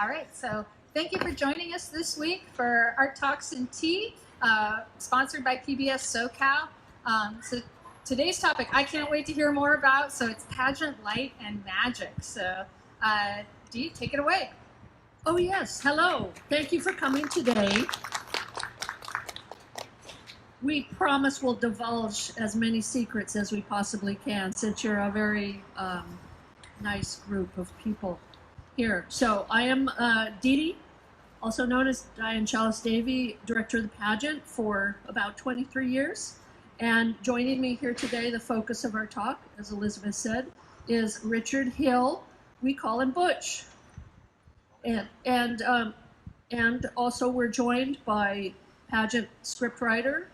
All right, so thank you for joining us this week for Art Talks and Tea, sponsored by PBS SoCal. So today's topic, I can't wait to hear more about, so it's pageant, light, and magic. So Dee, take it away. Oh yes, hello. Thank you for coming today. We promise we'll divulge as many secrets as we possibly can, since you're a very nice group of people here. So I am Dee, also known as Diane Challis Davy, director of the pageant for about 23 years. And joining me here today, the focus of our talk, as Elizabeth said, is Richard Hill. We call him Butch. And also we're joined by pageant scriptwriter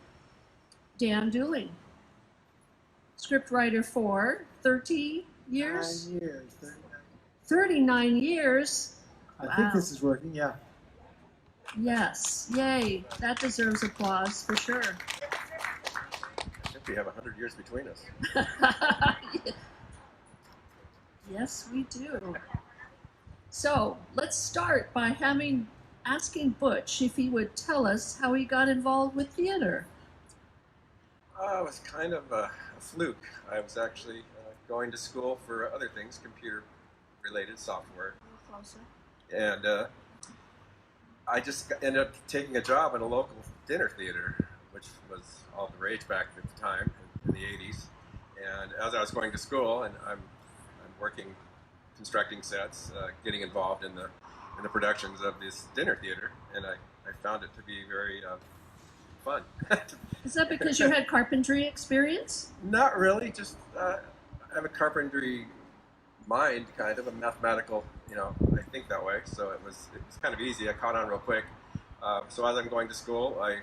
Dan Duling. Scriptwriter for 30 years? 9 years. 39 years? I think this is working, yeah. Yes, yay. That deserves applause for sure. I think we have 100 years between us. Yes, we do. So let's start by asking Butch if he would tell us how he got involved with theater. It was kind of a fluke. I was actually going to school for other things, computer-related software. And I just ended up taking a job in a local dinner theater, which was all the rage back at the time, in the 80s. And as I was going to school, and I'm working, constructing sets, getting involved in the productions of this dinner theater, and I found it to be very fun. Is that because you had carpentry experience? Not really, just I have a carpentry mind, kind of a mathematical, I think that way, so it was kind of easy. I caught on real quick. So as I'm going to school, I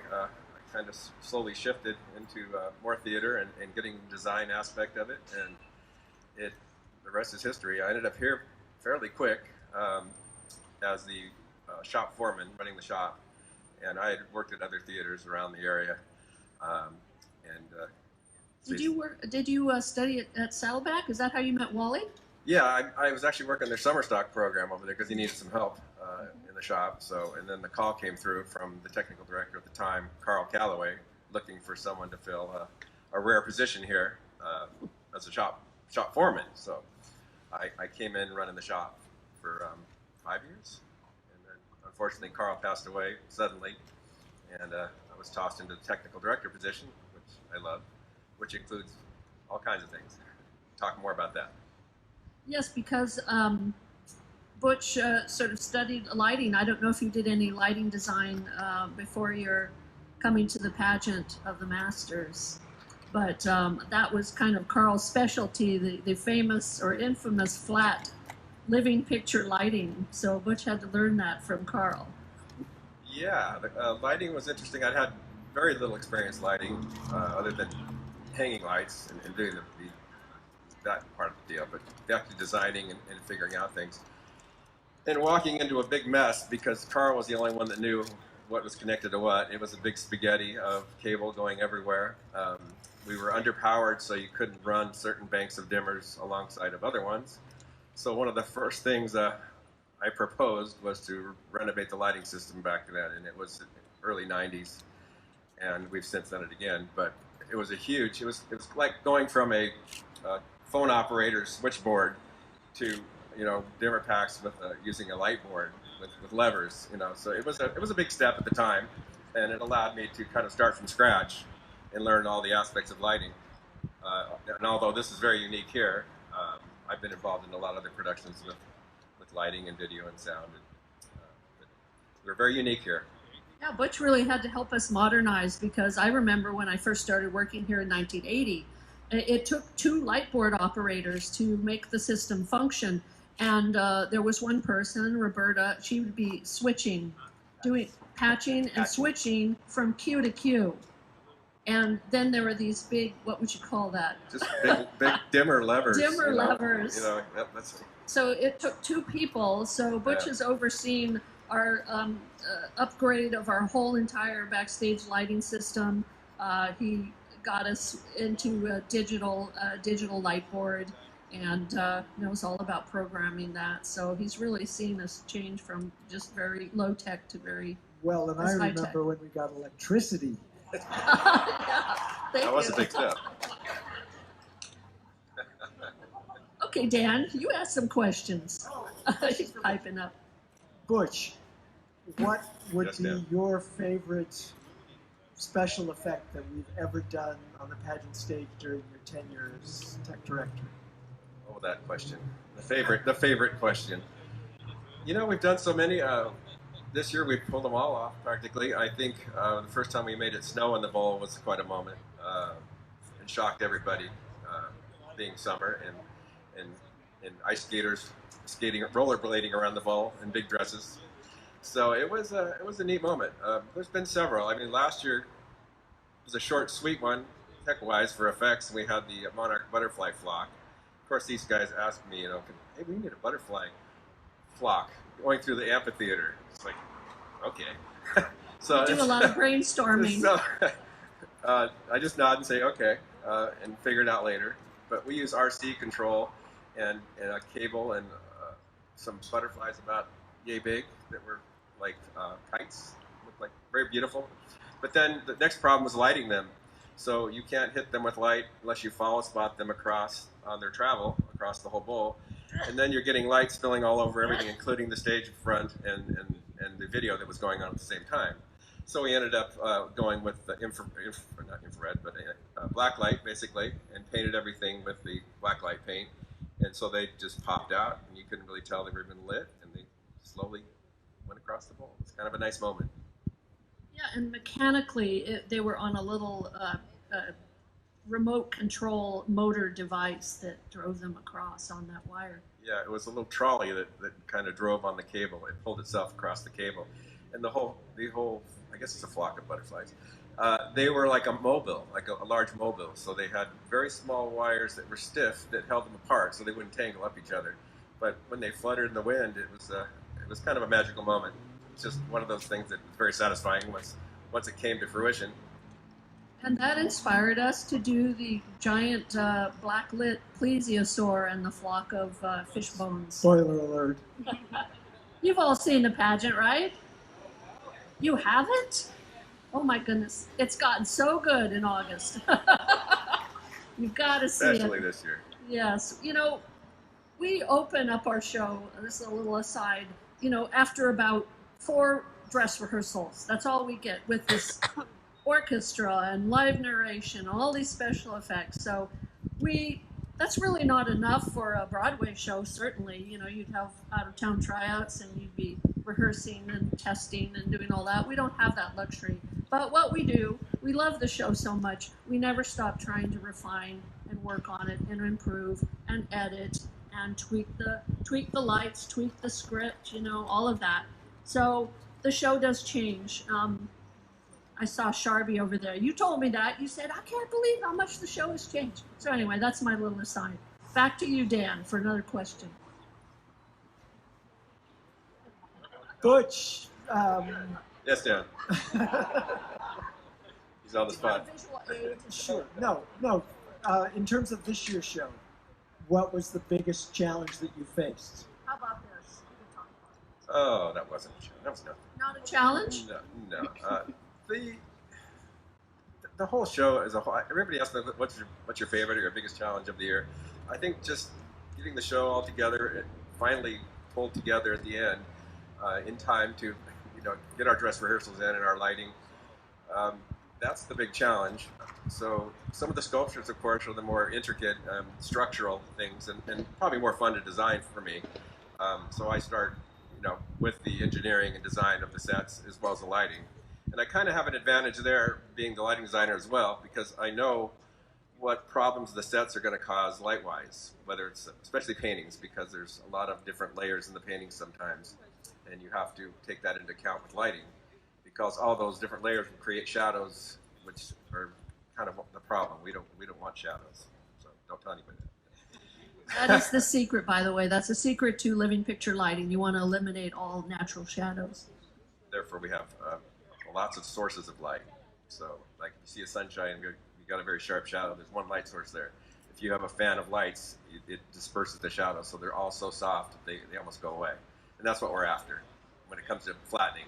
kind of slowly shifted into more theater and getting the design aspect of it, and the rest is history. I ended up here fairly quick as the shop foreman running the shop, and I had worked at other theaters around the area. Did you study at Saddleback? Is that how you met Wally? Yeah, I was actually working their summer stock program over there because he needed some help in the shop. And then the call came through from the technical director at the time, Carl Calloway, looking for someone to fill a rare position here as a shop foreman. So I came in running the shop for 5 years, and then unfortunately Carl passed away suddenly, and I was tossed into the technical director position, which I love, which includes all kinds of things. Talk more about that. Yes, because Butch sort of studied lighting. I don't know if you did any lighting design before your coming to the pageant of the Masters, but that was kind of Carl's specialty, the famous or infamous flat living picture lighting. So Butch had to learn that from Carl. Yeah, the lighting was interesting. I'd had very little experience lighting other than hanging lights and doing that part of the deal, but actually designing and figuring out things. And walking into a big mess because Carl was the only one that knew what was connected to what. It was a big spaghetti of cable going everywhere. We were underpowered, so you couldn't run certain banks of dimmers alongside of other ones. So one of the first things I proposed was to renovate the lighting system back then, and it was early 90s, and we've since done it again. But it was it was like going from a phone operator's switchboard to dimmer packs with using a light board with levers. So it was a big step at the time, and it allowed me to kind of start from scratch and learn all the aspects of lighting. And although this is very unique here, I've been involved in a lot of other productions with lighting and video and sound. But we're very unique here. Yeah, Butch really had to help us modernize, because I remember when I first started working here in 1980, it took 2 light board operators to make the system function. And there was one person, Roberta, she would be switching, doing patching and switching from cue to cue. And then there were these big, what would you call that? Just big dimmer levers. Dimmer levers. That's... So it took 2 people. So Butch has overseen our upgrade of our whole entire backstage lighting system. He got us into a digital light board, and knows all about programming that. So he's really seen us change from just very low tech to very Well, and I high tech. remember when we got electricity. Yeah, That was a big step. Okay, Dan, you ask some questions. She's piping up. Butch, what would Yes, be ma'am. your favorite special effect that we've ever done on the pageant stage during your tenure as tech director? Oh, that question. The favorite question. You know, we've done so many. This year we pulled them all off practically. I think the first time we made it snow in the bowl was quite a moment and shocked everybody, being summer and ice skaters skating, rollerblading around the bowl in big dresses. So it was a neat moment. There's been several. I mean, last year was a short, sweet one, tech-wise for effects, and we had the monarch butterfly flock. Of course, these guys asked me, hey, we need a butterfly flock going through the amphitheater. It's like, okay. So We do a lot of brainstorming. So I just nod and say okay, and figure it out later. But we use RC control and a cable and some butterflies about yay big that were like kites, looked like very beautiful. But then the next problem was lighting them. So you can't hit them with light unless you follow spot them across on their travel across the whole bowl. And then you're getting light spilling all over everything, including the stage front and the video that was going on at the same time. So we ended up going with the not infrared, but black light basically, and painted everything with the black light paint. And so they just popped out, and you couldn't really tell they were even lit, and they slowly went across the bowl. It's kind of a nice moment. Yeah, and mechanically, they were on a little remote control motor device that drove them across on that wire. Yeah, it was a little trolley that kind of drove on the cable. It pulled itself across the cable. And the whole, I guess it's a flock of butterflies. They were like a mobile, like a large mobile. So they had very small wires that were stiff that held them apart so they wouldn't tangle up each other. But when they fluttered in the wind, it was kind of a magical moment. It's just one of those things that was very satisfying once it came to fruition. And that inspired us to do the giant black-lit plesiosaur and the flock of fish bones. Spoiler alert. You've all seen the pageant, right? You haven't? Oh my goodness. It's gotten so good in August. You've got to see Especially it. this year. Yes. You know, we open up our show, this is a little aside, after about 4 dress rehearsals. That's all we get with this orchestra and live narration, all these special effects. So that's really not enough for a Broadway show, certainly. You'd have out-of-town tryouts and you'd be rehearsing and testing and doing all that. We don't have that luxury. But what we do, we love the show so much, we never stop trying to refine and work on it and improve and edit and tweak the lights, tweak the script, all of that. So the show does change. I saw Sharby over there. You told me that. You said, I can't believe how much the show has changed. So anyway, that's my little aside. Back to you, Dan, for another question. Butch. Yes, Dan. He's on the spot. Sure. No. In terms of this year's show, what was the biggest challenge that you faced? How about this? We can talk about Oh, that wasn't a challenge. That was nothing. it. Not a challenge? No. The whole show as a whole. Everybody asks me what's your favorite or your biggest challenge of the year. I think just getting the show all together, and finally pulled together at the end in time to get our dress rehearsals in and our lighting. That's the big challenge. So some of the sculptures, of course, are the more intricate structural things and probably more fun to design for me. So I start with the engineering and design of the sets as well as the lighting. And I kind of have an advantage there being the lighting designer as well, because I know what problems the sets are going to cause light-wise, whether it's especially paintings, because there's a lot of different layers in the paintings sometimes, and you have to take that into account with lighting, because all those different layers will create shadows, which are kind of the problem. We don't want shadows, so don't tell anybody that. That is the secret, by the way. That's a secret to living picture lighting. You want to eliminate all natural shadows. Therefore, we have lots of sources of light. So, like if you see a sunshine, you got a very sharp shadow. There's one light source there. if you have a fan of lights, it disperses the shadows, so they're all so soft they almost go away. And that's what we're after when it comes to flattening.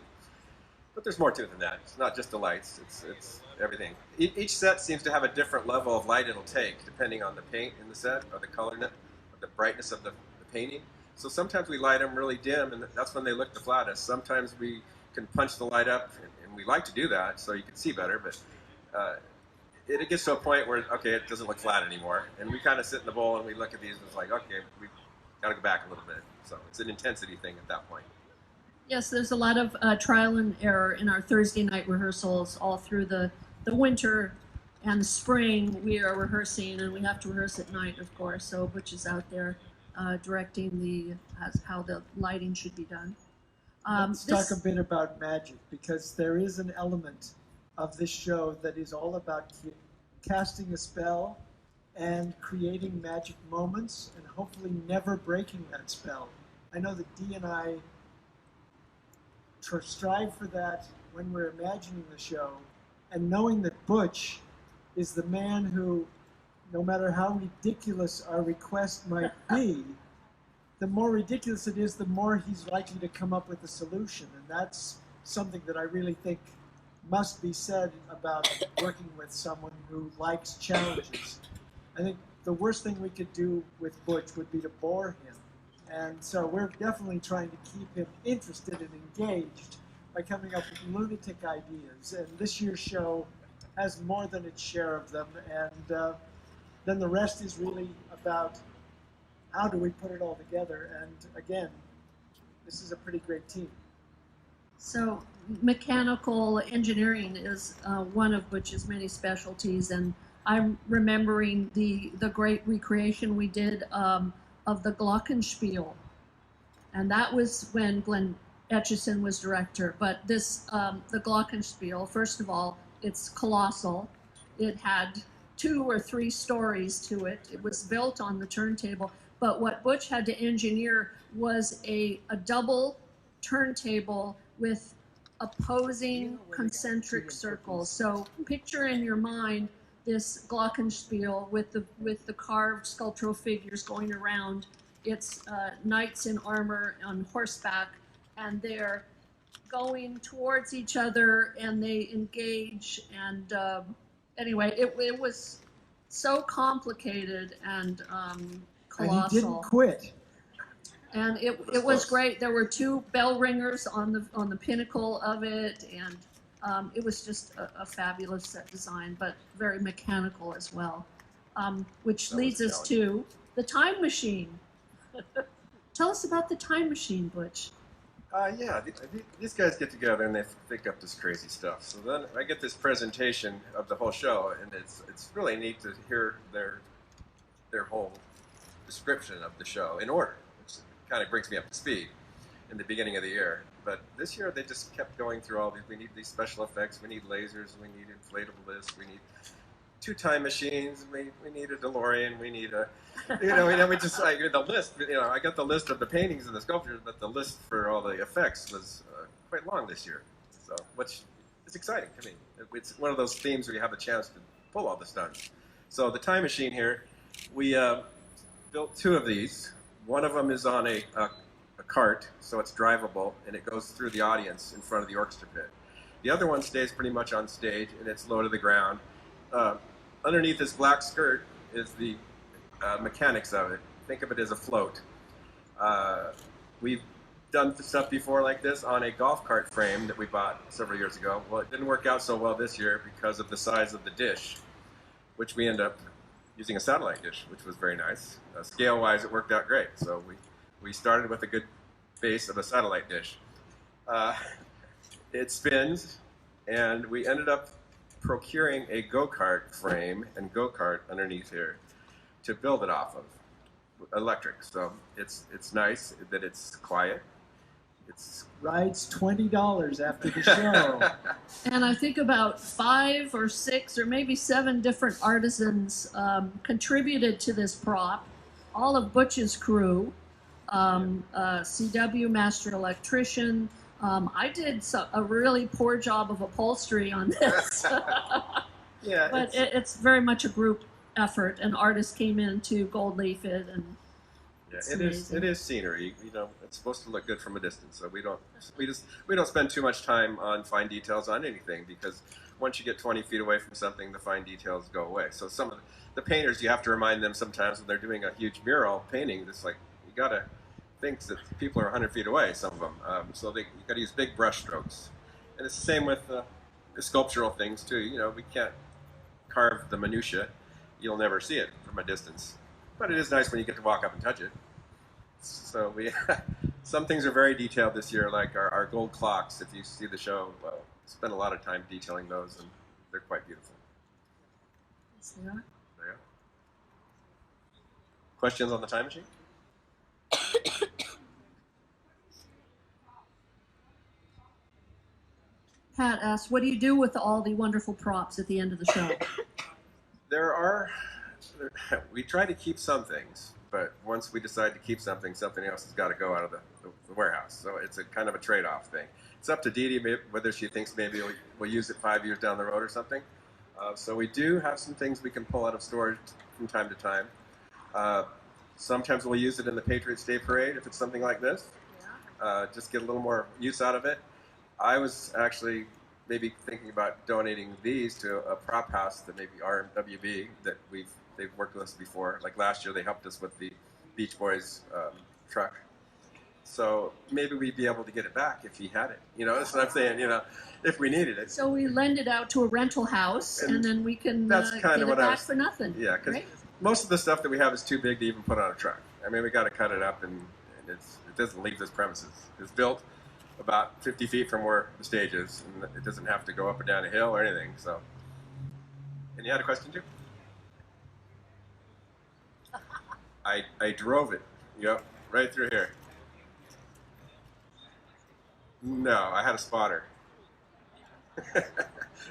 But there's more to it than that. It's not just the lights, it's everything. Each set seems to have a different level of light it'll take, depending on the paint in the set, or the color, or the brightness of the painting. So sometimes we light them really dim, and that's when they look the flattest. Sometimes we can punch the light up, and we like to do that so you can see better, but it gets to a point where, okay, it doesn't look flat anymore. And we kind of sit in the bowl and we look at these and it's like, okay, we've got to go back a little bit. So it's an intensity thing at that point. Yes, there's a lot of trial and error in our Thursday night rehearsals all through the winter and the spring. We are rehearsing, and we have to rehearse at night, of course. So Butch is out there directing how the lighting should be done. Let's talk a bit about magic, because there is an element of this show that is all about casting a spell and creating magic moments and hopefully never breaking that spell. I know that Dee and I strive for that when we're imagining the show, and knowing that Butch is the man who, no matter how ridiculous our request might be, the more ridiculous it is, the more he's likely to come up with a solution. And that's something that I really think must be said about working with someone who likes challenges. I think the worst thing we could do with Butch would be to bore him. And so we're definitely trying to keep him interested and engaged by coming up with lunatic ideas. And this year's show has more than its share of them. And then the rest is really about how do we put it all together. And again, this is a pretty great team. So mechanical engineering is one of Butch's many specialties, and I'm remembering the great recreation we did of the glockenspiel, and that was when Glenn Etchison was director. But this the glockenspiel, first of all, it's colossal. It had 2 or 3 stories to it. It was built on the turntable, but what Butch had to engineer was a double turntable with opposing concentric circles. So picture in your mind this glockenspiel with the carved sculptural figures going around. It's knights in armor on horseback, and they're going towards each other, and they engage. And anyway, it was so complicated and colossal. And he didn't quit. And it was great. There were 2 bell ringers on the pinnacle of it, and it was just a fabulous set design, but very mechanical as well. Which leads us to the time machine. Tell us about the time machine, Butch. Yeah, these guys get together and they think up this crazy stuff. So then I get this presentation of the whole show, and it's really neat to hear their whole description of the show in order, which kind of brings me up to speed in the beginning of the year. But this year they just kept going through all these. We need these special effects. We need lasers. We need inflatable this. We need 2 time machines. We need a DeLorean. We need a, we just like the list. I got the list of the paintings and the sculptures, but the list for all the effects was quite long this year. So, which is exciting to me. It's one of those themes where you have a chance to pull all this done. So the time machine here, we built 2 of these. One of them is on a cart, so it's drivable, and it goes through the audience in front of the orchestra pit. The other one stays pretty much on stage, and it's low to the ground. Underneath this black skirt is the mechanics of it. Think of it as a float. We've done stuff before like this on a golf cart frame that we bought several years ago. Well, it didn't work out so well this year because of the size of the dish, which we end up using a satellite dish, which was very nice. Scale-wise, it worked out great. So we started with a good base of a satellite dish. It spins, and we ended up procuring a go-kart frame and go-kart underneath here to build it off of, electric. So it's nice that it's quiet. It's Rides $20 after the show. And I think about 5 or 6 or maybe 7 different artisans contributed to this prop. All of Butch's crew, CW, master electrician. I did a really poor job of upholstery on this. yeah, but it's very much a group effort, and artists came in to gold leaf it, and Yeah, it's it is. amazing. It is scenery. You know, it's supposed to look good from a distance. So we don't spend too much time on fine details on anything, because once you get 20 feet away from something, the fine details go away. So some of the painters, you have to remind them sometimes when they're doing a huge mural painting. It's like you gotta think that people are 100 feet away. Some of them, so you gotta use big brush strokes. And it's the same with the sculptural things too. You know, we can't carve the minutia. You'll never see it from a distance. But it is nice when you get to walk up and touch it. So some things are very detailed this year, like our gold clocks. If you see the show, well, spend a lot of time detailing those, and they're quite beautiful. Yes, they are. There you go. Questions on the time machine? Pat asks, what do you do with all the wonderful props at the end of the show? We try to keep some things, but once we decide to keep something, something else has got to go out of the warehouse. So it's a kind of a trade-off thing. It's up to Dee Dee whether she thinks maybe we'll use it 5 years down the road or something. So we do have some things we can pull out of storage from time to time. Sometimes we'll use it in the Patriots Day Parade if it's something like this. Just get a little more use out of it. I was actually maybe thinking about donating these to a prop house that maybe RMWB that they've worked with us before. Like last year, they helped us with the Beach Boys truck. So maybe we'd be able to get it back if he had it. You know, that's what I'm saying. You know, if we needed it. So we lend it out to a rental house, and then we can that's kind get of it what I back was, for nothing. Yeah, because Right? most of the stuff that we have is too big to even put on a truck. I mean, we got to cut it up, and it doesn't leave this premises. It's built about 50 feet from where the stage is, and it doesn't have to go up or down a hill or anything. So, and you had a question too? I drove it. Yep, right through here. No, I had a spotter.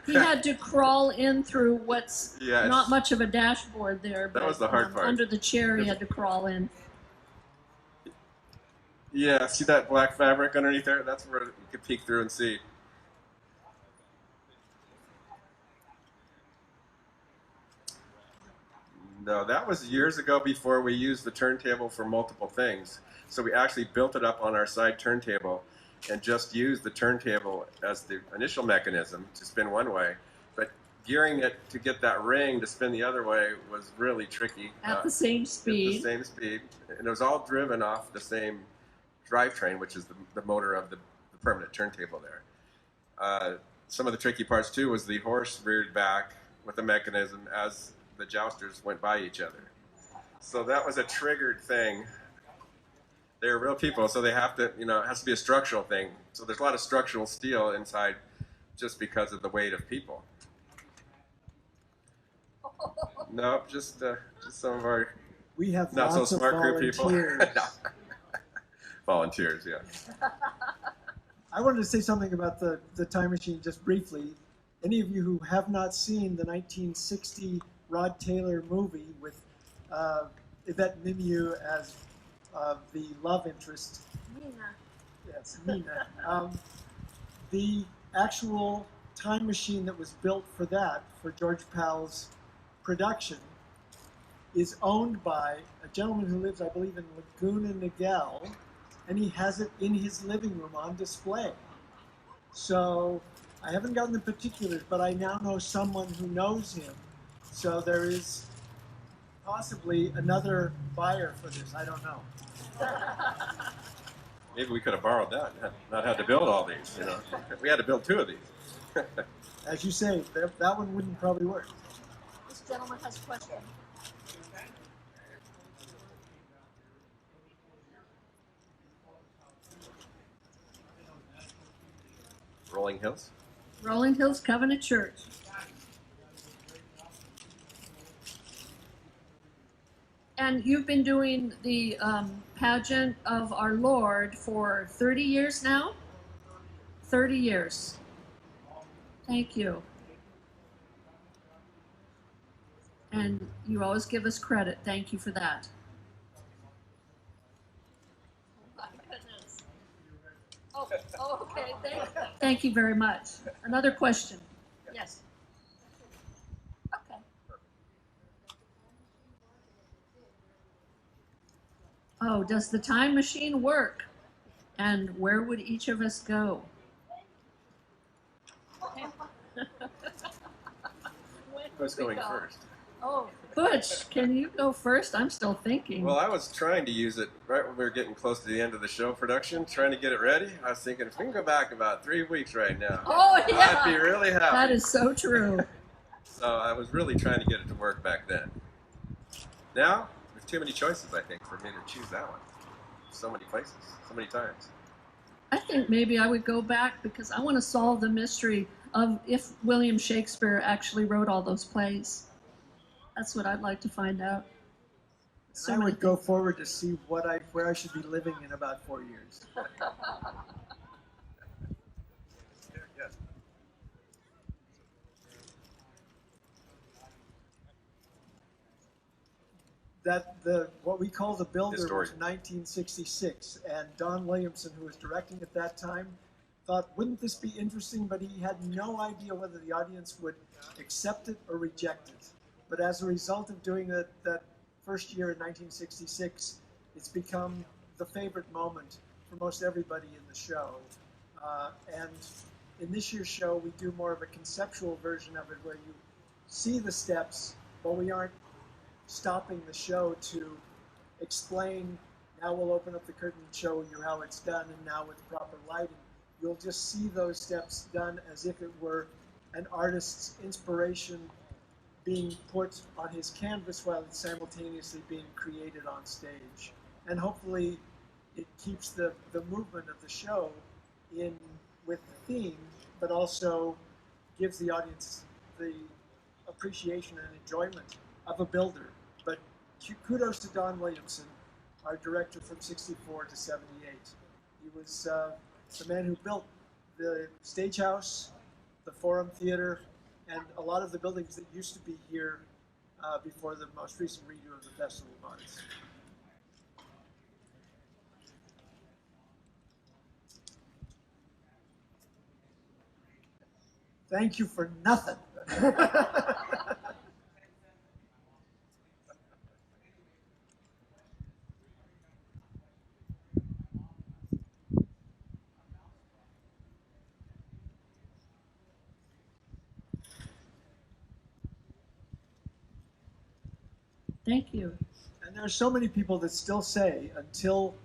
He had to crawl in through what's Yes. not much of a dashboard there, but was the hard part. under the chair he had to crawl in. Yeah, see that black fabric underneath there? That's where you could peek through and see. No, that was years ago before we used the turntable for multiple things. So we actually built it up on our side turntable and just used the turntable as the initial mechanism to spin one way. But gearing it to get that ring to spin the other way was really tricky. At the same speed. At the same speed. And it was all driven off the same drivetrain, which is the motor of the permanent turntable there. Some of the tricky parts too was the horse reared back with the mechanism as the jousters went by each other. So that was a triggered thing. They're real people, so they have to, you know, it has to be a structural thing. So there's a lot of structural steel inside just because of the weight of people. No, just some of our We have not so lots of smart crew people. volunteers. Volunteers, yeah. I wanted to say something about the time machine just briefly. Any of you who have not seen the 1960 Rod Taylor movie with Yvette Mimieux as the love interest. Nina. Yes, Nina. The actual time machine that was built for that, for George Powell's production, is owned by a gentleman who lives, I believe, in Laguna Beach, and he has it in his living room on display. So I haven't gotten the particulars, but I now know someone who knows him. So there is possibly another buyer for this. I don't know. Maybe we could have borrowed that and not had to build all these. You know, we had to build 2 of these. As you say, that one wouldn't probably work. This gentleman has a question. Rolling Hills. Rolling Hills Covenant Church. And you've been doing the pageant of our Lord for 30 years now? 30 years. Thank you. And you always give us credit. Thank you for that. Oh, my goodness. Oh, okay. Thank you very much. Another question. Yes. Okay. Oh, does the time machine work? And where would each of us go? Who's going first? Oh, Butch, can you go first? I'm still thinking. Well, I was trying to use it right when we were getting close to the end of the show production, trying to get it ready. I was thinking, if we can go back about 3 weeks right now, Oh, yeah. I'd be really happy. That is so true. So I was really trying to get it to work back then. Now, there's too many choices, I think, for me to choose that one. So many places, so many times. I think maybe I would go back because I want to solve the mystery of if William Shakespeare actually wrote all those plays. That's what I'd like to find out. So I many would go things. forward to see where I should be living in about 4 years. Yes. What we call the builder Historian. was 1966, and Don Williamson, who was directing at that time, thought, wouldn't this be interesting? But he had no idea whether the audience would accept it or reject it. But as a result of doing that first year in 1966, it's become the favorite moment for most everybody in the show. And in this year's show, we do more of a conceptual version of it where you see the steps, but we aren't stopping the show to explain, now we'll open up the curtain and show you how it's done, and now with proper lighting. You'll just see those steps done as if it were an artist's inspiration being put on his canvas while it's simultaneously being created on stage. And hopefully it keeps the movement of the show in with the theme, but also gives the audience the appreciation and enjoyment of a builder. But kudos to Don Williamson, our director from 64 to 78. He was the man who built the Stagehouse, the Forum Theater, and a lot of the buildings that used to be here before the most recent redo of the Festival of Arts. Thank you for nothing. Thank you. And there are so many people that still say, until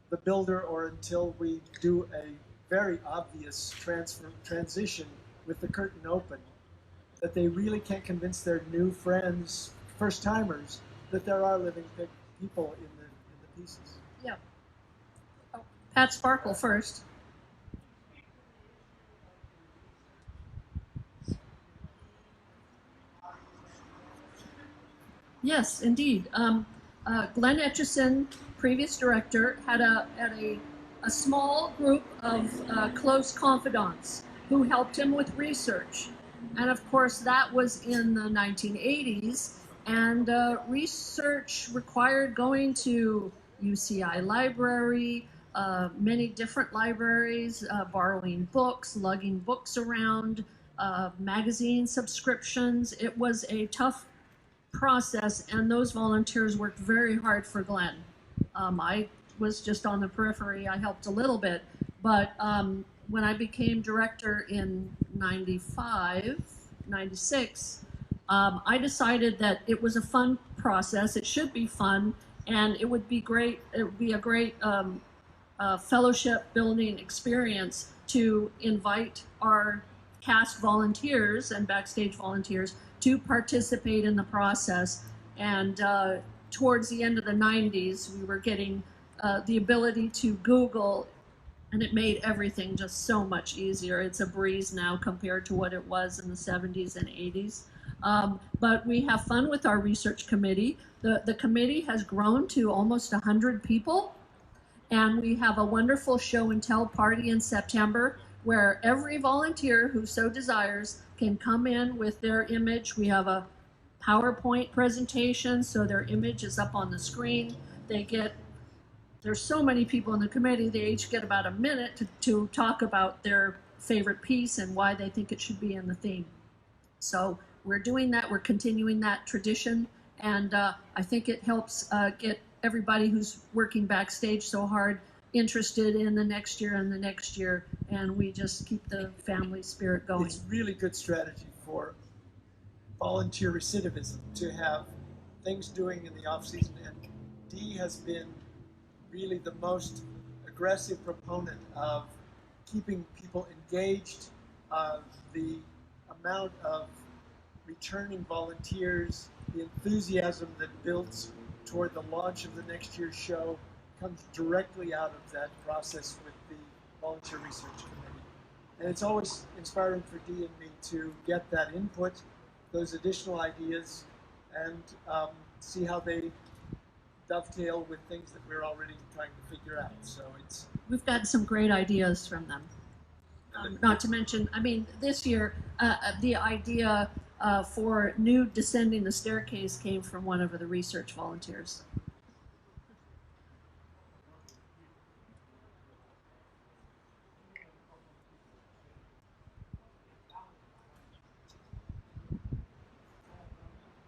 the builder or until we do a very obvious transition with the curtain open, that they really can't convince their new friends, first-timers, that there are living people in the pieces. Yeah. Oh, Pat Sparkle first. Yes, indeed. Glenn Etchison, previous director, had a small group of close confidants who helped him with research. And of course, that was in the 1980s. And research required going to UCI library, many different libraries, borrowing books, lugging books around, magazine subscriptions. It was a tough process, and those volunteers worked very hard for Glenn. I was just on the periphery. I helped a little bit, but when I became director in 95, 96, I decided that it was a fun process. It should be fun, and it would be great. It would be a great fellowship building experience to invite our cast volunteers and backstage volunteers to participate in the process. And towards the end of the 90s, we were getting the ability to Google, and it made everything just so much easier. It's a breeze now compared to what it was in the 70s and 80s. But we have fun with our research committee. The committee has grown to almost 100 people, and we have a wonderful show and tell party in September where every volunteer who so desires can come in with their image. We have a PowerPoint presentation, so their image is up on the screen. There's so many people in the committee, they each get about a minute to talk about their favorite piece and why they think it should be in the theme. So we're doing that, we're continuing that tradition, and I think it helps get everybody who's working backstage so hard interested in the next year and the next year, and we just keep the family spirit going. It's really good strategy for volunteer recidivism to have things doing in the off season, and Dee has been really the most aggressive proponent of keeping people engaged. The amount of returning volunteers, the enthusiasm that builds toward the launch of the next year's show comes directly out of that process with the Volunteer Research Committee. And it's always inspiring for Dee and me to get that input, those additional ideas, and see how they dovetail with things that we're already trying to figure out. So we've got some great ideas from them. Not to mention, I mean, this year, the idea for new Descending the Staircase came from one of the research volunteers.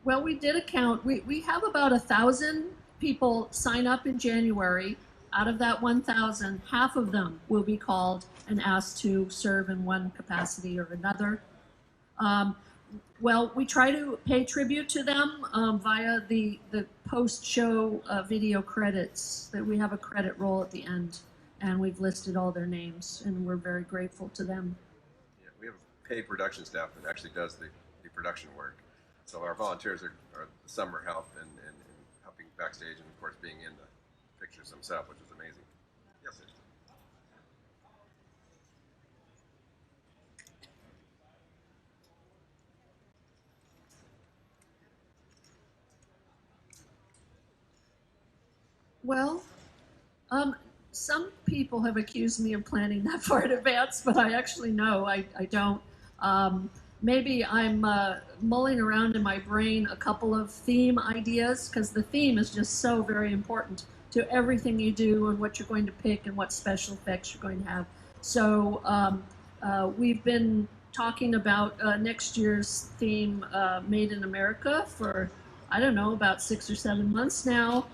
Well, we did a count. We have about 1,000 people sign up in January. Out of that 1,000, half of them will be called and asked to serve in one capacity or another. Well, we try to pay tribute to them via the post-show video credits. That we have a credit roll at the end, and we've listed all their names, and we're very grateful to them. Yeah, we have a paid production staff that actually does the production work. So our volunteers are the summer help and helping backstage, and of course being in the pictures themselves, which is amazing. Yes, sir. Well, some people have accused me of planning that far in advance, but I actually know I don't. Maybe I'm mulling around in my brain a couple of theme ideas, because the theme is just so very important to everything you do and what you're going to pick and what special effects you're going to have. So we've been talking about next year's theme, Made in America, for, I don't know, about 6 or 7 months now.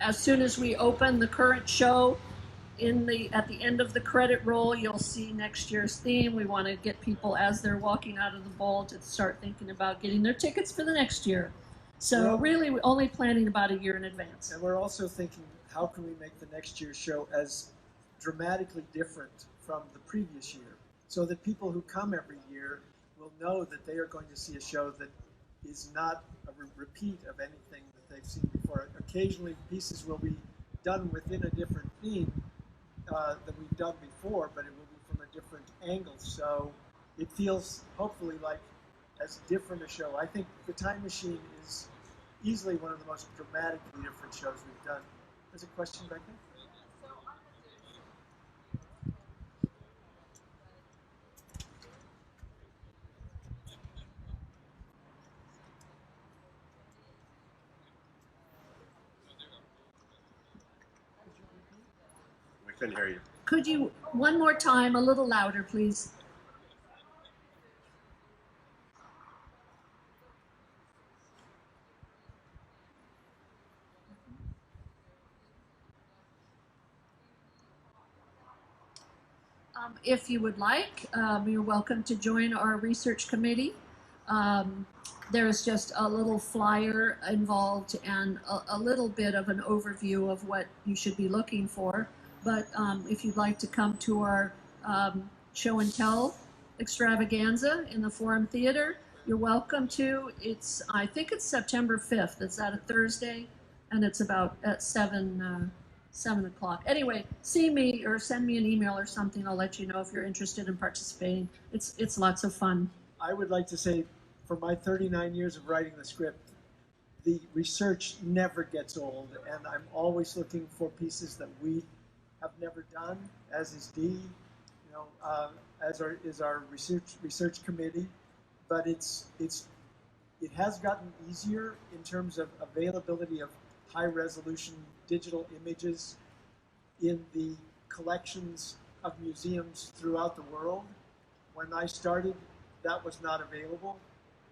As soon as we open the current show, at the end of the credit roll, you'll see next year's theme. We want to get people, as they're walking out of the bowl, to start thinking about getting their tickets for the next year. So really, we're only planning about a year in advance. And we're also thinking, how can we make the next year's show as dramatically different from the previous year, so that people who come every year will know that they are going to see a show that is not a repeat of anything that they've seen before. Occasionally, pieces will be done within a different theme that we've done before, but it will be from a different angle. So it feels, hopefully, like as different a show. I think The Time Machine is easily one of the most dramatically different shows we've done. There's a question back there? We couldn't hear you. Could you, one more time, a little louder, please? If you would like, you're welcome to join our research committee. There's just a little flyer involved and a little bit of an overview of what you should be looking for. But if you'd like to come to our show and tell extravaganza in the Forum Theater, you're welcome to. I think it's September 5th. It's at a Thursday, and it's about at 7 o'clock. Anyway, see me or send me an email or something. I'll let you know if you're interested in participating. It's lots of fun. I would like to say, for my 39 years of writing the script, the research never gets old, and I'm always looking for pieces that we have never done, as is Dee, as is our research committee. But it has gotten easier in terms of availability of high-resolution digital images in the collections of museums throughout the world. When I started, that was not available.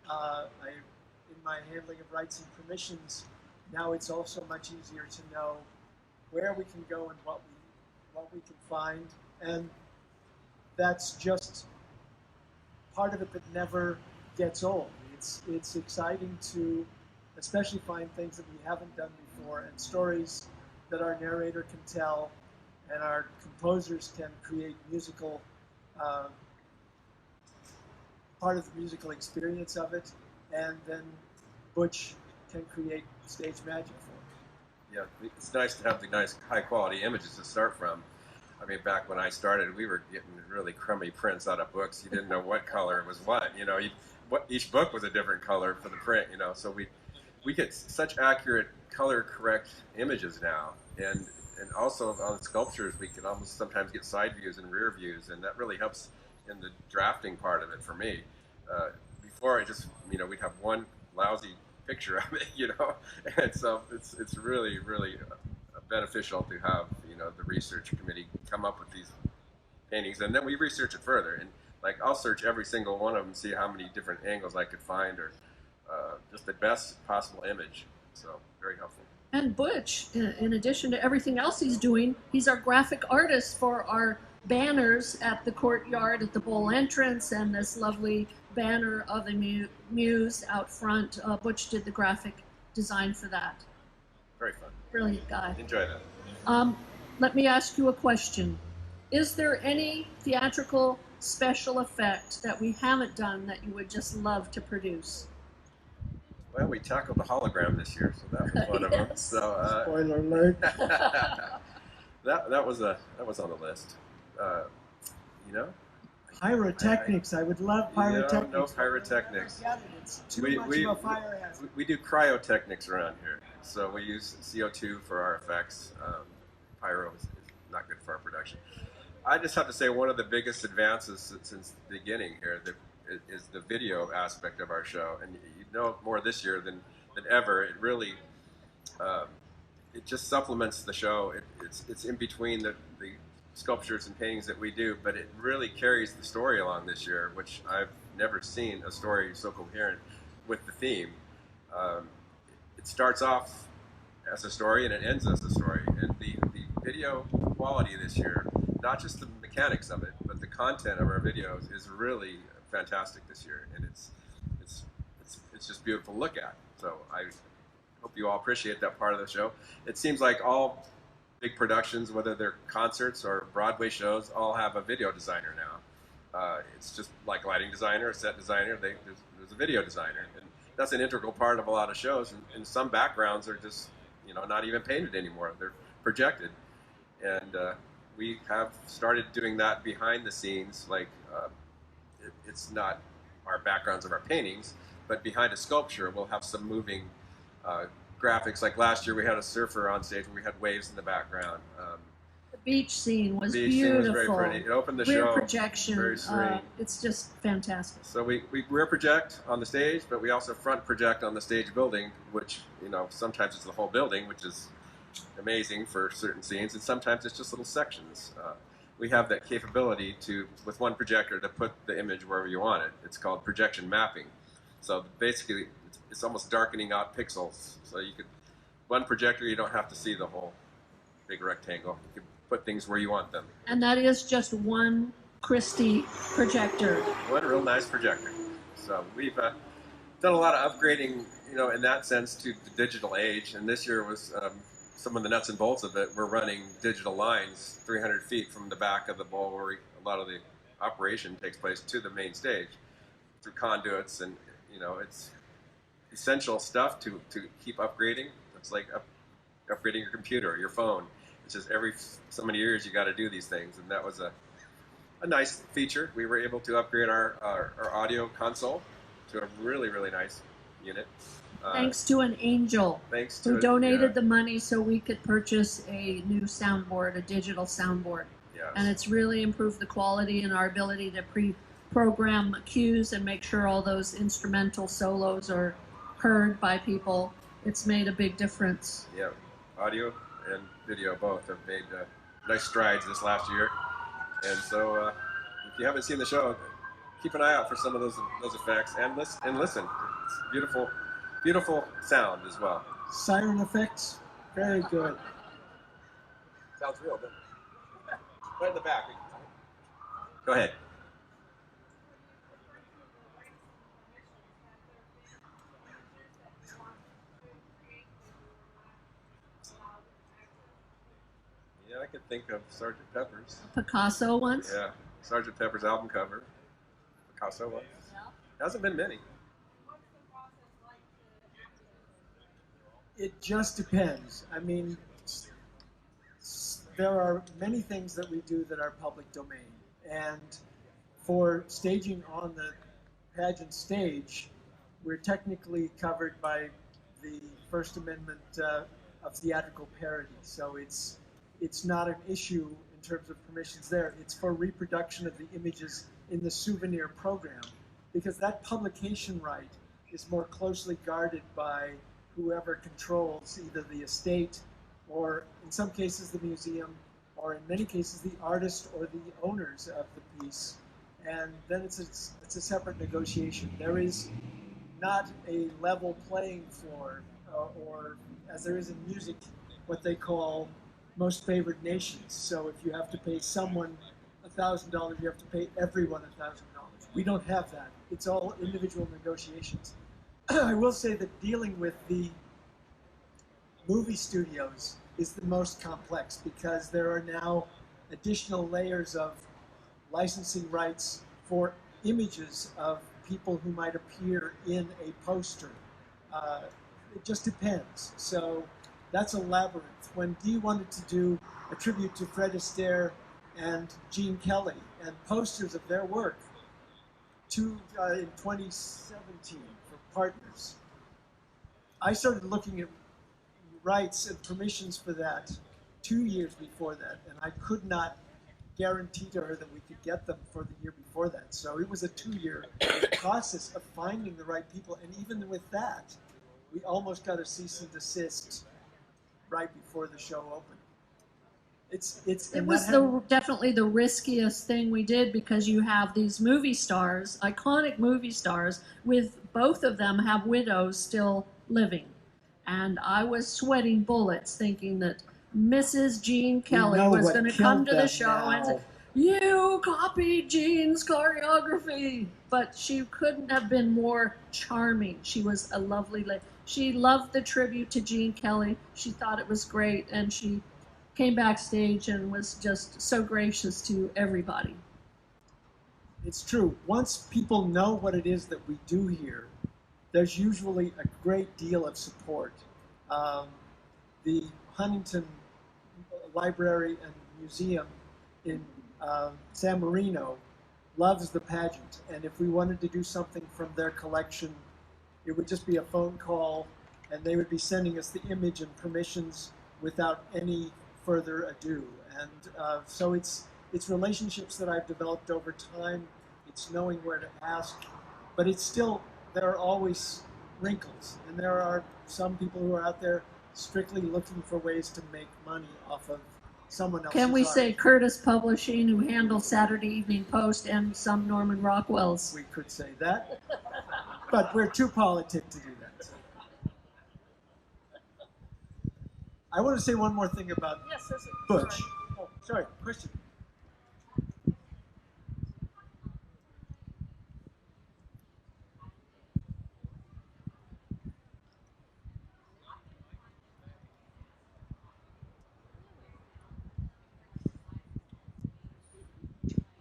In my handling of rights and permissions, now it's also much easier to know where we can go and what we can find, and that's just part of it that never gets old. It's exciting to especially find things that we haven't done before, and stories that our narrator can tell and our composers can create musical part of the musical experience of it, and then Butch can create stage magic for it. Yeah, it's nice to have the nice high quality images to start from. I mean, back when I started, we were getting really crummy prints out of books. You didn't know what color was what. You know, each book was a different color for the print. You know, so we get such accurate color correct images now, and also on sculptures we can almost sometimes get side views and rear views, and that really helps in the drafting part of it for me. Before, I just, you know, we'd have one lousy picture of it, you know, and so it's really beneficial to have, you know, the research committee come up with these paintings, and then we research it further, and like I'll search every single one of them, see how many different angles I could find, or just the best possible image. So very helpful. And Butch, in addition to everything else he's doing, he's our graphic artist for our banners at the courtyard at the bowl entrance, and this lovely banner of the muse out front. Butch did the graphic design for that. Very fun. Brilliant guy. Enjoy that. Let me ask you a question. Is there any theatrical special effect that we haven't done that you would just love to produce? Well, we tackled the hologram this year, so that was one of them. So, Spoiler alert. that was on the list. You know, Pyrotechnics. I would love pyrotechnics. No pyrotechnics. It's too much of a fire hazard. We do cryotechnics around here, so we use CO2 for our effects. Pyro is not good for our production. I just have to say one of the biggest advances since the beginning here is the video aspect of our show, and you know more this year than ever. It really it just supplements the show. It's in between the sculptures and paintings that we do, but it really carries the story along this year, which I've never seen a story so coherent with the theme. It starts off as a story and it ends as a story, and the video quality this year, not just the mechanics of it, but the content of our videos is really fantastic this year, and it's just beautiful to look at. So I hope you all appreciate that part of the show. It seems like all big productions, whether they're concerts or Broadway shows, all have a video designer now. It's just like a lighting designer, a set designer, there's a video designer, and that's an integral part of a lot of shows, and some backgrounds are just, you know, not even painted anymore, they're projected. And we have started doing that behind the scenes, like it's not our backgrounds of our paintings, but behind a sculpture we'll have some moving graphics. Like last year we had a surfer on stage and we had waves in the background. The beach scene was the beautiful. Scene was very pretty. It opened the rear show. projection. Very serene. It's just fantastic. So we rear project on the stage, but we also front project on the stage building, which, you know, sometimes it's the whole building, which is amazing for certain scenes, and sometimes it's just little sections. We have that capability to, with one projector, to put the image wherever you want it. It's called projection mapping. So basically, it's almost darkening out pixels. So you could, one projector, you don't have to see the whole big rectangle. You can put things where you want them. And that is just one Christie projector. What a real nice projector. So we've done a lot of upgrading, you know, in that sense to the digital age. And this year was some of the nuts and bolts of it. We're running digital lines 300 feet from the back of the bowl where a lot of the operation takes place to the main stage through conduits, and you know, it's essential stuff to keep upgrading. It's like upgrading your computer or your phone. It's just every so many years you got to do these things, and that was a nice feature. We were able to upgrade our audio console to a really nice unit. Thanks to an angel who donated the money so we could purchase a new soundboard, a digital soundboard. Yes. And it's really improved the quality and our ability to pre-program cues and make sure all those instrumental solos are heard by people. It's made a big difference. Yeah, audio and video both have made nice strides this last year. And so if you haven't seen the show, keep an eye out for some of those effects and listen. It's beautiful sound as well. Siren effects, very good. Sounds real, doesn't it? Right in the back. Go ahead. Yeah, I could think of Sgt. Pepper's. Picasso once. Yeah, Sgt. Pepper's album cover. Picasso one. Hasn't been many. It just depends. I mean, there are many things that we do that are public domain. And for staging on the pageant stage, we're technically covered by the First Amendment of theatrical parody. So it's not an issue in terms of permissions there. It's for reproduction of the images in the souvenir program, because that publication right is more closely guarded by whoever controls either the estate or, in some cases, the museum, or in many cases, the artist or the owners of the piece. And then it's a separate negotiation. There is not a level playing floor, or as there is in music, what they call most favored nations. So if you have to pay someone $1,000, you have to pay everyone $1,000. We don't have that. It's all individual negotiations. I will say that dealing with the movie studios is the most complex, because there are now additional layers of licensing rights for images of people who might appear in a poster. It just depends. So that's a labyrinth. When Dee wanted to do a tribute to Fred Astaire and Gene Kelly and posters of their work in 2017 for partners, I started looking at rights and permissions for that 2 years before that, and I could not guarantee to her that we could get them for the year before that. So it was a 2-year process of finding the right people, and even with that, we almost got a cease and desist right before the show opened. It was definitely the riskiest thing we did, because you have these movie stars, iconic movie stars, with both of them have widows still living. And I was sweating bullets thinking that Mrs. Gene Kelly was going to come to the show and say, "You copied Gene's choreography." But she couldn't have been more charming. She was a lovely lady. She loved the tribute to Gene Kelly. She thought it was great, and she came backstage and was just so gracious to everybody. It's true. Once people know what it is that we do here, there's usually a great deal of support. The Huntington Library and Museum in San Marino loves the pageant, and if we wanted to do something from their collection, it would just be a phone call, and they would be sending us the image and permissions without any further ado. And so it's relationships that I've developed over time. It's knowing where to ask, but it's still, there are always wrinkles, and there are some people who are out there strictly looking for ways to make money off of someone else's Can we art. say Curtis Publishing, who handles Saturday Evening Post, and some Norman Rockwells? We could say that, but we're too politic to do that. I want to say one more thing about Butch. Oh, sorry, question.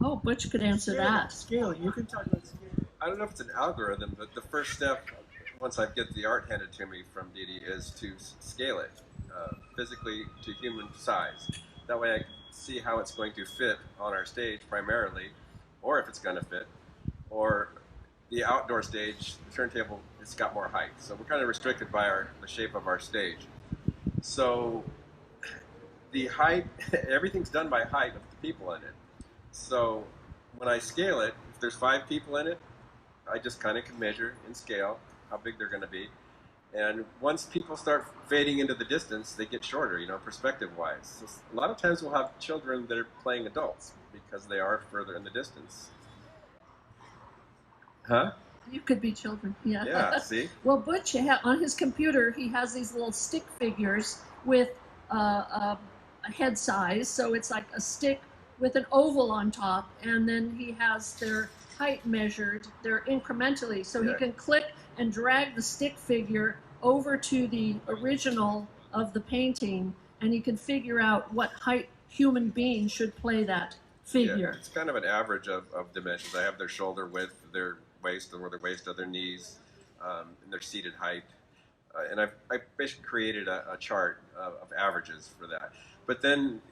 Oh, Butch could answer that. Scaling, you can talk about scaling. I don't know if it's an algorithm, but the first step, once I get the art handed to me from Dee, is to scale it physically to human size. That way I can see how it's going to fit on our stage primarily, or if it's going to fit, or the outdoor stage, the turntable, it's got more height. So we're kind of restricted by the shape of our stage. So the height, everything's done by height of the people in it. So when I scale it, if there's 5 people in it, I just kind of can measure and scale how big they're going to be. And once people start fading into the distance, they get shorter, perspective-wise. So a lot of times we'll have children that are playing adults because they are further in the distance. Huh? You could be children, yeah. Yeah, see? Well, Butch, on his computer, he has these little stick figures with a head size. So it's like a stick with an oval on top. And then he has their height measured. They're incrementally. So he Yeah. can click and drag the stick figure over to the original of the painting. And he can figure out what height human being should play that figure. Yeah, it's kind of an average of dimensions. I have their shoulder width, their waist, or their waist, or their knees, and their seated height. And I basically created a chart of averages for that. But then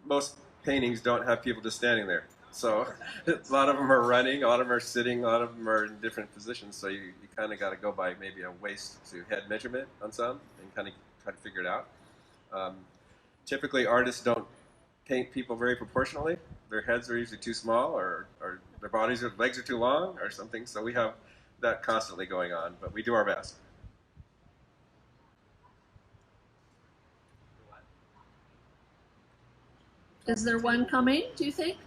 most paintings don't have people just standing there. So a lot of them are running, a lot of them are sitting, a lot of them are in different positions. So you kind of got to go by maybe a waist to head measurement on some and kind of try to figure it out. Typically, artists don't paint people very proportionally. Their heads are usually too small, or their legs are too long, or something. So we have that constantly going on, but we do our best. Is there one coming, do you think?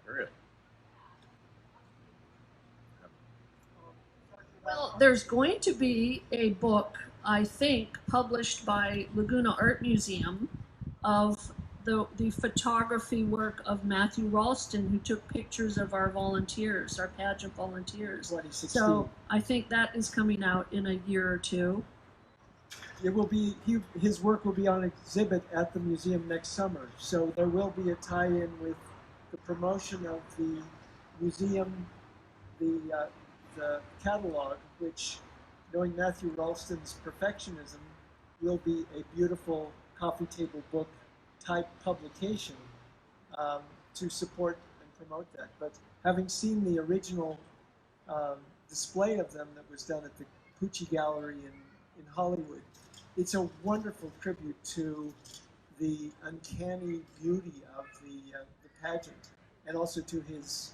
Really? Well, there's going to be a book, I think, published by Laguna Art Museum of the photography work of Matthew Ralston, who took pictures of our volunteers, our pageant volunteers. 2016. So I think that is coming out in a year or two. It will be his work will be on exhibit at the museum next summer. So there will be a tie-in with the promotion of the museum, the catalog, which, knowing Matthew Ralston's perfectionism, will be a beautiful coffee table book type publication to support and promote that. But having seen the original display of them that was done at the Pucci Gallery in Hollywood, it's a wonderful tribute to the uncanny beauty of the pageant, and also to his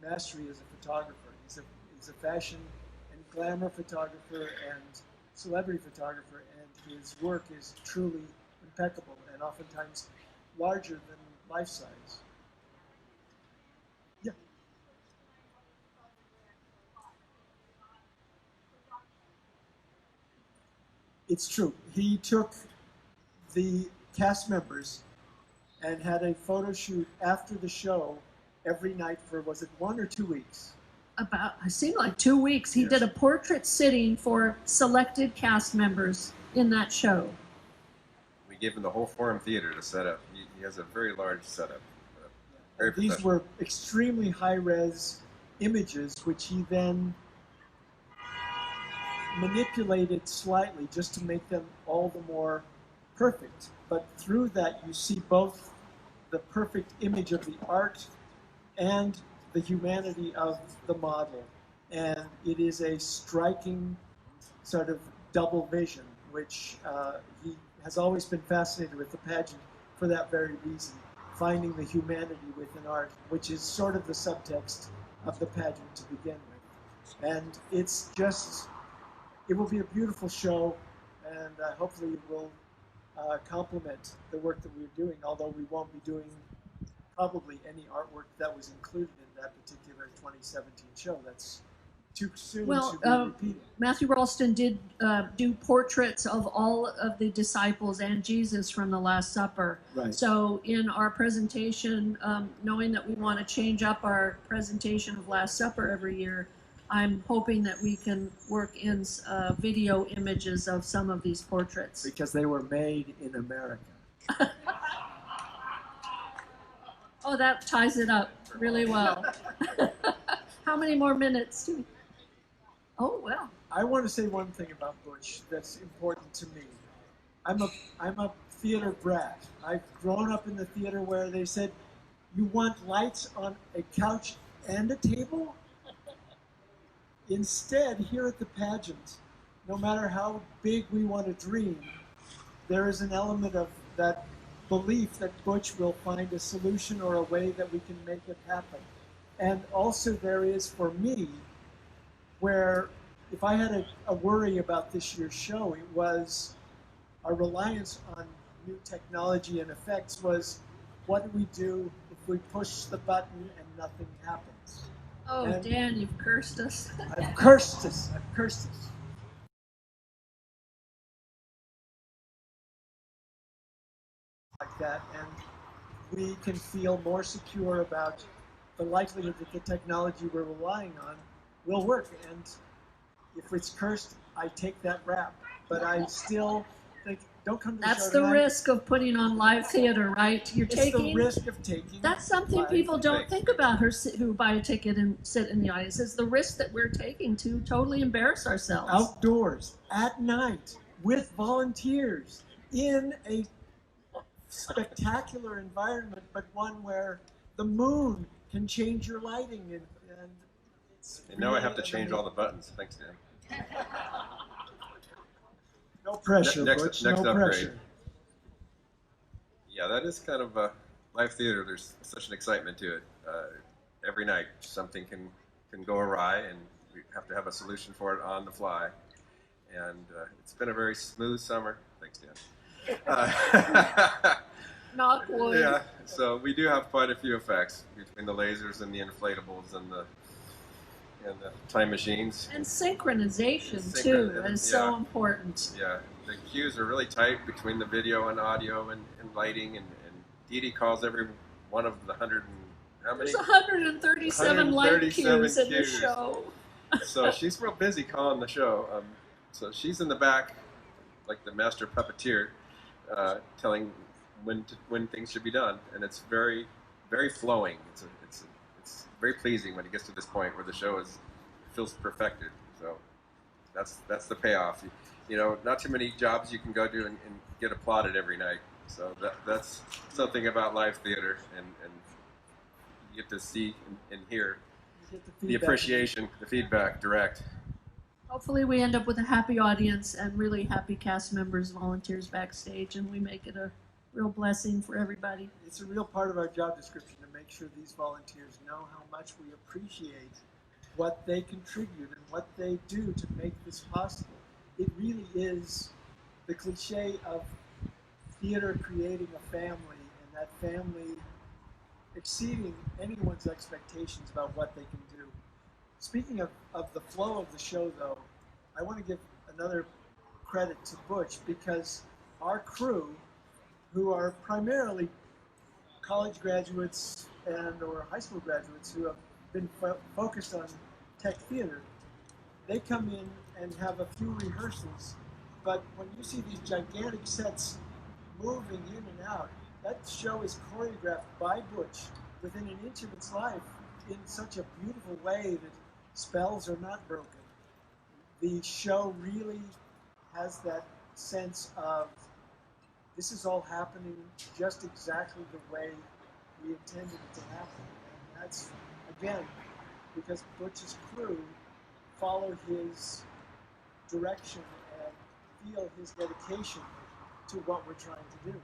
mastery as a photographer. He's a fashion and glamour photographer and celebrity photographer, and his work is truly impeccable and oftentimes larger than life size. Yeah. It's true. He took the cast members and had a photo shoot after the show every night for, was it 1 or 2 weeks? It seemed like 2 weeks. He Yes. did a portrait sitting for selected cast members in that show. We gave him the whole Forum Theater to set up. He has a very large setup. Very These professional. were extremely high-res images, which he then manipulated slightly just to make them all the more perfect. But through that, you see both the perfect image of the art and the humanity of the model. And it is a striking sort of double vision, which he has always been fascinated with the pageant for that very reason, finding the humanity within art, which is sort of the subtext of the pageant to begin with. And it's just, it will be a beautiful show, and hopefully it will complement the work that we're doing, although we won't be doing probably any artwork that was included in that particular 2017 show. That's too soon to be repeated. Matthew Ralston did do portraits of all of the disciples and Jesus from the Last Supper. Right. So in our presentation, knowing that we want to change up our presentation of Last Supper every year, I'm hoping that we can work in video images of some of these portraits. Because they were made in America. Oh, that ties it up really well. How many more minutes do we? Oh, well. I want to say one thing about Butch that's important to me. I'm a theater brat. I've grown up in the theater where they said, you want lights on a couch and a table? Instead, here at the pageant, no matter how big we want to dream, there is an element of that belief that Butch will find a solution or a way that we can make it happen. And also there is, for me, where if I had a worry about this year's show, it was our reliance on new technology and effects was, what do we do if we push the button and nothing happens? Oh, And Dan, you've cursed us. I've cursed us. I've cursed us. Like that, and we can feel more secure about the likelihood that the technology we're relying on will work. And if it's cursed, I take that rap. But I still think, don't come to the That's show the tonight. risk of putting on live theater, right? You're It's taking. the risk of taking. That's something live. people don't think about who buy a ticket and sit in the audience. Is the risk that we're taking to totally embarrass ourselves. Outdoors, at night, with volunteers, in a spectacular environment, but one where the moon can change your lighting, and it's And now I really have to change amazing. all the buttons. Thanks, Dan. No pressure, Next Butch, upgrade. no pressure. Yeah, that is kind of live theater. There's such an excitement to it. Every night something can go awry, and we have to have a solution for it on the fly. And it's been a very smooth summer. Thanks, Dan. Knock wood. Yeah, so we do have quite a few effects between the lasers and the inflatables and the time machines. And synchronization Synchron- too is so yeah. important. Yeah, the cues are really tight between the video and audio and lighting, and Dee Dee calls every one of the 100 and how many? There's 137 light 137 cues in the cues. show. So she's real busy calling the show. So she's in the back, like the master puppeteer, telling when things should be done, and it's very, very flowing. It's very pleasing when it gets to this point where the show feels perfected. So that's the payoff. You know, not too many jobs you can go do and get applauded every night. So that's something about live theater, and you get to see and hear the appreciation, the feedback direct. Hopefully we end up with a happy audience and really happy cast members, volunteers backstage, and we make it a real blessing for everybody. It's a real part of our job description to make sure these volunteers know how much we appreciate what they contribute and what they do to make this possible. It really is the cliche of theater creating a family, and that family exceeding anyone's expectations about what they can do. Speaking of the flow of the show, though, I want to give another credit to Butch, because our crew, who are primarily college graduates or high school graduates who have been focused on tech theater, they come in and have a few rehearsals, but when you see these gigantic sets moving in and out, that show is choreographed by Butch within an inch of its life in such a beautiful way that spells are not broken. The show really has that sense of this is all happening just exactly the way we intended it to happen. And that's, again, because Butch's crew follow his direction and feel his dedication to what we're trying to do.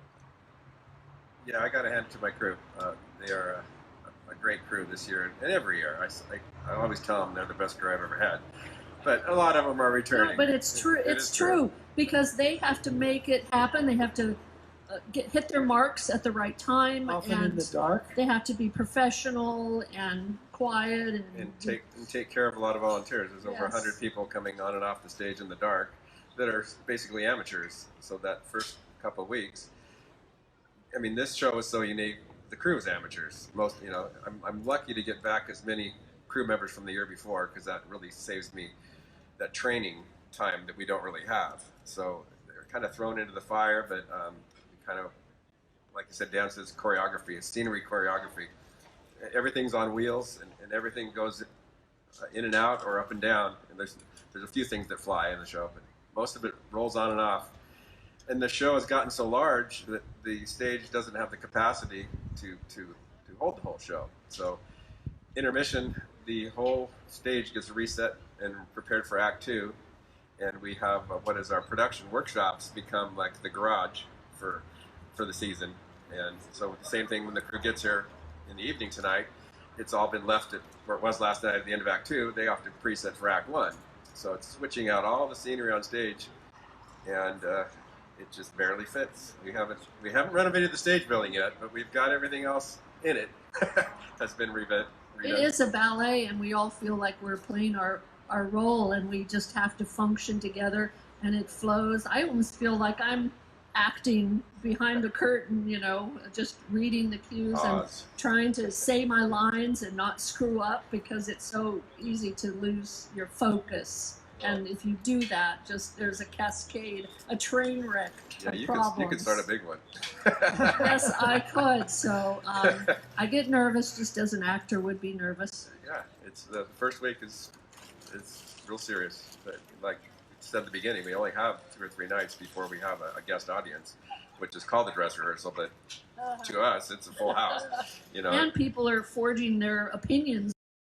Yeah, I got to hand it to my crew. They are a great crew this year, and every year. I always tell them they're the best crew I've ever had. But a lot of them are returning. No, but it's true. It's true because they have to make it happen. They have to hit their marks at the right time, Often and in the dark. they have to be professional and quiet And take care of a lot of volunteers. There's over 100 people coming on and off the stage in the dark that are basically amateurs. So that first couple of weeks, I mean, this show is so unique. The crew is amateurs. I'm lucky to get back as many crew members from the year before, because that really saves me that training time that we don't really have. So they're kind of thrown into the fire, but kind of, like I said, Dan says choreography, it's scenery choreography. Everything's on wheels, and everything goes in and out or up and down. And there's a few things that fly in the show, but most of it rolls on and off. And the show has gotten so large that the stage doesn't have the capacity to hold the whole show. So intermission, the whole stage gets reset and prepared for Act 2. And we have what is our production workshops become like the garage for the season. And so the same thing when the crew gets here in the evening tonight, it's all been left at where it was last night at the end of Act 2. They often preset for Act 1. So it's switching out all the scenery on stage, and it just barely fits. We haven't renovated the stage building yet, but we've got everything else in it has been It is a ballet, and we all feel like we're playing our role, and we just have to function together, and it flows. I almost feel like I'm acting behind the curtain, you know, just reading the cues and trying to say my lines and not screw up, because it's so easy to lose your focus. And if you do that, just there's a cascade, a train wreck of problems. You could start a big one. Yes, I could. So I get nervous just as an actor would be nervous. Yeah, it's the first week is real serious. But like we said at the beginning, we only have 2 or 3 nights before we have a guest audience, which is called the dress rehearsal. But to us, it's a full house. You know, and people are forging their opinions